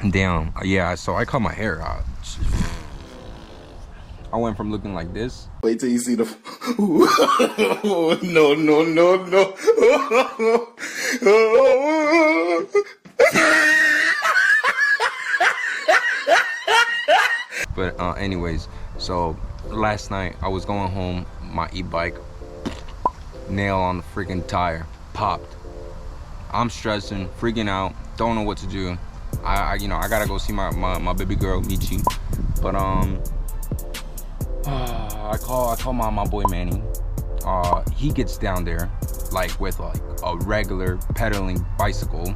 Damn, yeah, so I cut my hair out. I went from looking like this. Wait till you see the. No, no, no, no. But anyways, so last night I was going home, my e-bike, nail on the freaking tire, popped. I'm stressing, freaking out, don't know what to do. I you know, I gotta go see my baby girl Michi. But I call my boy Manny. He gets down there like with like a regular pedaling bicycle.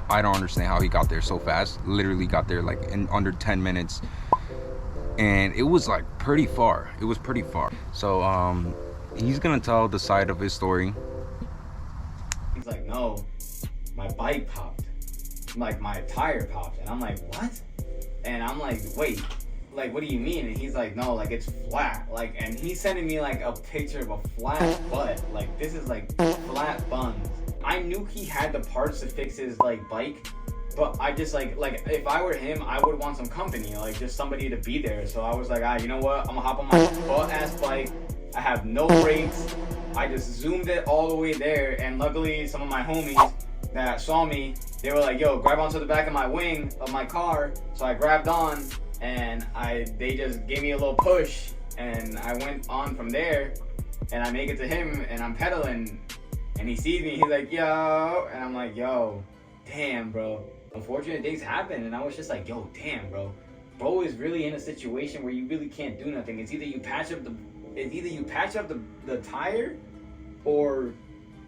I don't understand how he got there so fast. Literally got there like in under 10 minutes. And it was like pretty far. It was pretty far. So he's gonna tell the side of his story. He's like, no, my bike popped. Like my tire popped. And I'm like, what? And I'm like, wait, like what do you mean? And he's like, no, like it's flat. Like, and he's sending me like a picture of a flat butt. Like this is like flat buns. I knew he had the parts to fix his like bike, but I just like if I were him, I would want some company, like just somebody to be there. So I was like, you know what? I'm gonna hop on my butt ass bike. I have no brakes. I just zoomed it all the way there, and luckily some of my homies that saw me, they were like, yo, grab onto the back of my wing of my car. So I grabbed on, and they just gave me a little push, and I went on from there, and I make it to him, and I'm pedaling, and he sees me, he's like, yo, and I'm like, yo, damn, bro. Unfortunate things happen, and I was just like, yo, damn, bro. Bro is really in a situation where you really can't do nothing. It's either you patch up the tire, or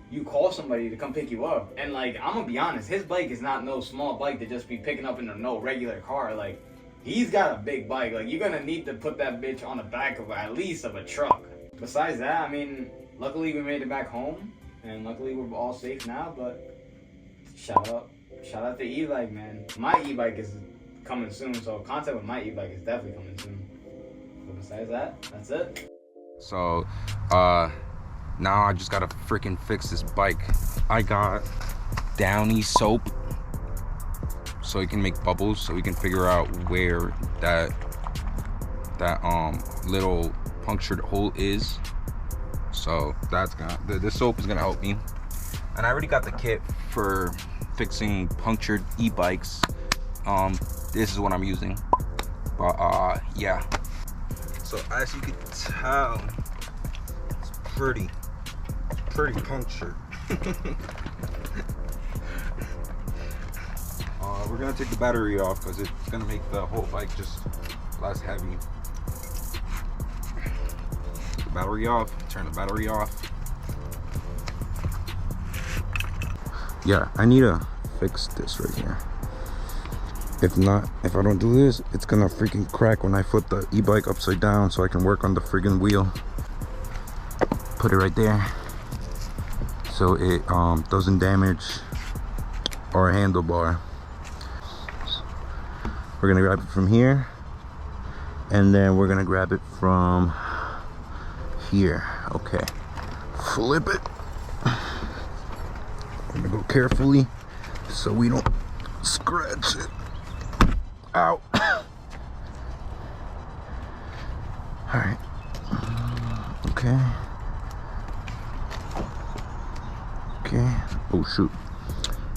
you call somebody to come pick you up. And like, I'm gonna be honest, his bike is not no small bike to just be picking up in no regular car. Like, he's got a big bike. Like, you're gonna need to put that bitch on the back of at least of a truck. Besides that, I mean, luckily we made it back home, and luckily we're all safe now. But shout out to e-bike, man. My e-bike is coming soon, so contact with my e-bike is definitely coming soon. But besides that, that's it. So now I just gotta freaking fix this bike. I got Downy soap so it can make bubbles, so we can figure out where that little punctured hole is. So that's gonna, the soap is gonna help me. And I already got the kit for fixing punctured e-bikes. This is what I'm using. But yeah. So as you can tell, it's pretty punctured. We're gonna take the battery off because it's gonna make the whole bike just less heavy. Take the battery off, turn the battery off. Yeah, I need to fix this right here. If I don't do this, it's gonna freaking crack when I flip the e-bike upside down so I can work on the freaking wheel. Put it right there so it doesn't damage our handlebar. We're gonna grab it from here, and then we're gonna grab it from here. Okay, flip it. I'm gonna go carefully so we don't scratch it. Ow. Alright. Okay. Okay. Oh shoot.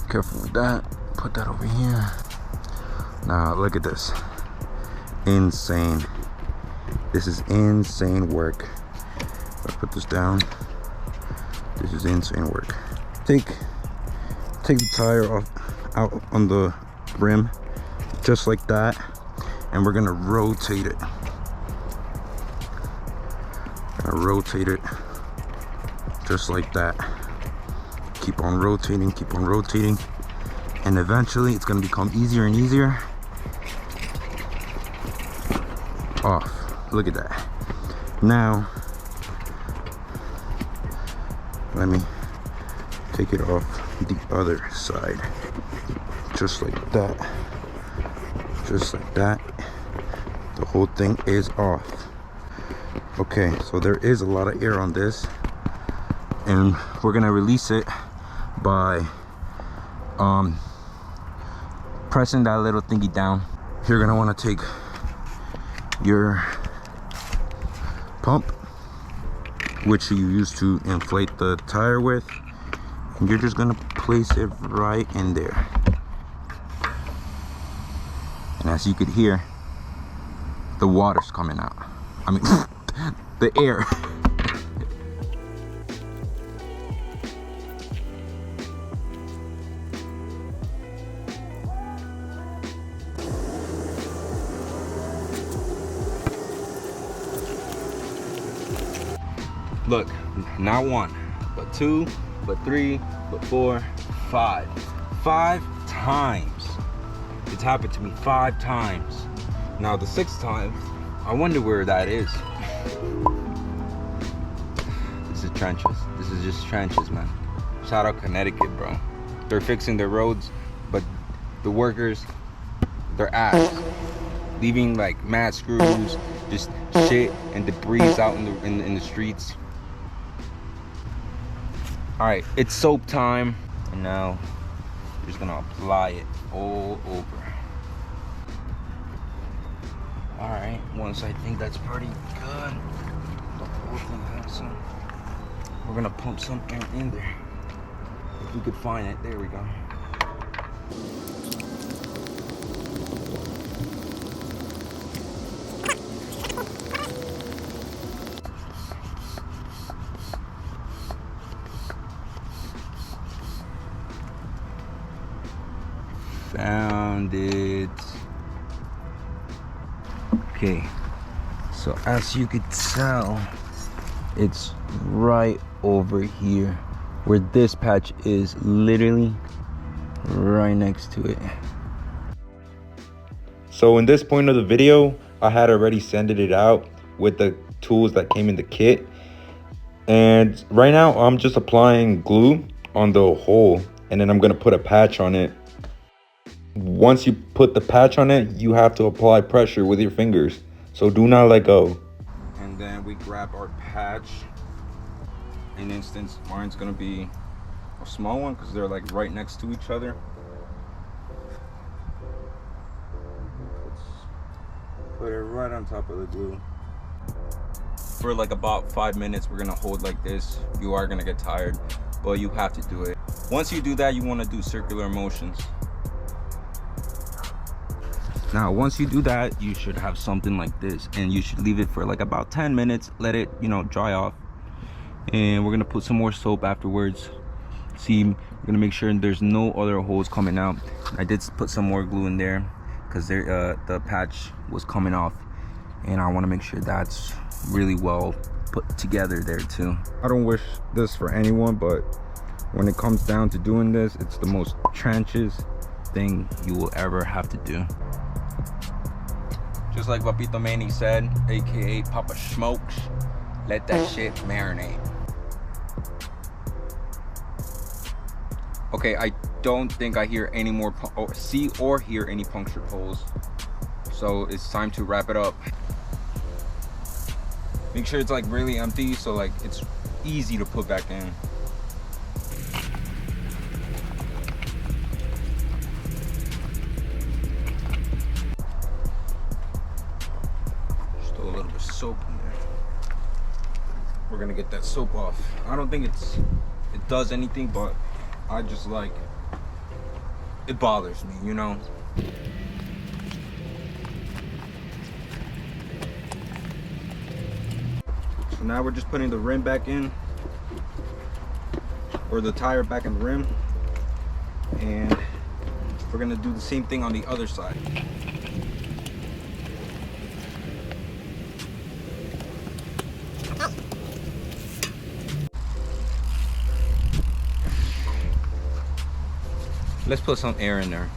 Careful with that. Put that over here. Now look at this. Insane. This is insane work. If I put this down, this is insane work. Take the tire off out on the rim, just like that, and we're gonna rotate it. Rotate it just like that. Keep on rotating, and eventually it's gonna become easier and easier. Off. Look at that. Now let me take it off the other side, just like that. Just like that. The whole thing is off. Okay, so there is a lot of air on this, and we're gonna release it by pressing that little thingy down. You're gonna want to take your pump, which you use to inflate the tire with, and you're just gonna place it right in there. And as you could hear, the water's coming out. I mean, the air. Look, not one, but two, but three, but four, five. 5 times. It's happened to me 5 times. Now the 6th time, I wonder where that is. This is trenches. This is just trenches, man. Shout out Connecticut, bro. They're fixing their roads, but the workers, they're ass. Leaving like mad screws, just shit and debris out in the streets. All right, it's soap time, and now we're just gonna apply it all over. All right, once I think that's pretty good, the whole thing has some. We're gonna pump some air in there. If we could find it, there we go. Found it. Okay, so as you could tell, it's right over here where this patch is, literally right next to it. So in this point of the video, I had already sanded it out with the tools that came in the kit, and right now I'm just applying glue on the hole, and then I'm gonna put a patch on it. Once you put the patch on it, you have to apply pressure with your fingers, so do not let go. And then we grab our patch. In instance, mine's gonna be a small one because they're like right next to each other. Let's put it right on top of the glue. For like about 5 minutes, we're gonna hold like this. You are gonna get tired, but you have to do it. Once you do that, you want to do circular motions. Now, once you do that, you should have something like this, and you should leave it for like about 10 minutes. Let it, dry off. And we're gonna put some more soap afterwards. See, we're gonna make sure there's no other holes coming out. I did put some more glue in there because the patch was coming off, and I want to make sure that's really well put together there too. I don't wish this for anyone, but when it comes down to doing this, it's the most trenches thing you will ever have to do. Just like Papito Manny said, aka Papa Smokes, let that shit marinate. Okay, I don't think I hear any more see or hear any punctured holes, so it's time to wrap it up. Make sure it's like really empty, so like it's easy to put back in. Soap in there. We're gonna get that soap off. I don't think it does anything, but I just like, it bothers me, So now we're just putting the rim back in, or the tire back in the rim, and we're gonna do the same thing on the other side. Let's put some air in there.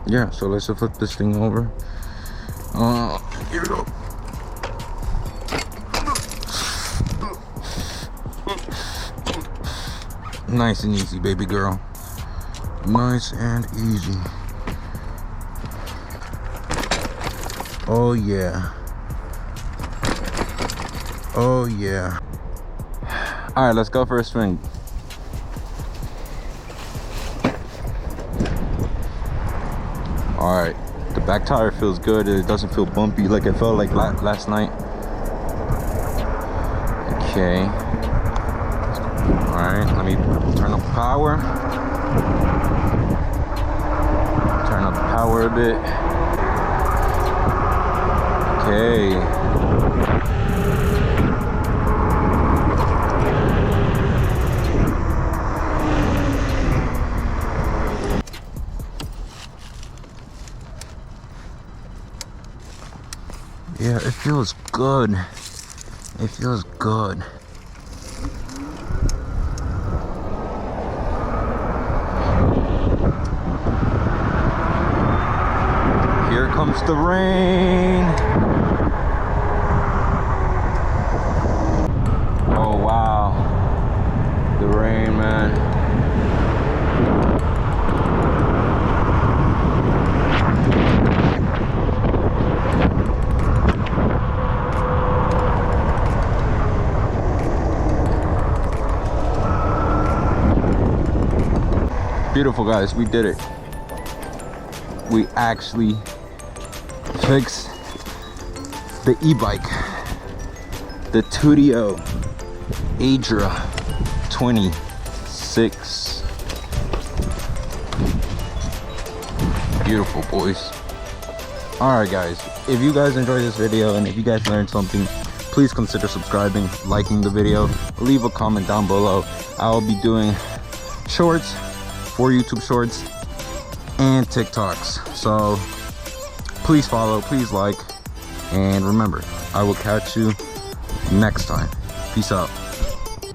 Yeah, so let's flip this thing over. Here we go. Nice and easy, baby girl. Nice and easy. Oh yeah. Oh yeah. All right, let's go for a swing. All right, the back tire feels good. It doesn't feel bumpy like it felt like last night. Okay. All right, let me turn up the power. Turn up the power a bit. Okay. Yeah, it feels good. It feels good. Here comes the rain. Oh wow. The rain, man. Beautiful, guys, we did it. We actually fixed the e-bike, the Tuttio Adria26. Beautiful, boys. All right, guys, if you guys enjoyed this video and if you guys learned something, please consider subscribing, liking the video, leave a comment down below. I'll be doing shorts for YouTube shorts and TikToks, so please follow, please like, and remember, I will catch you next time. Peace out.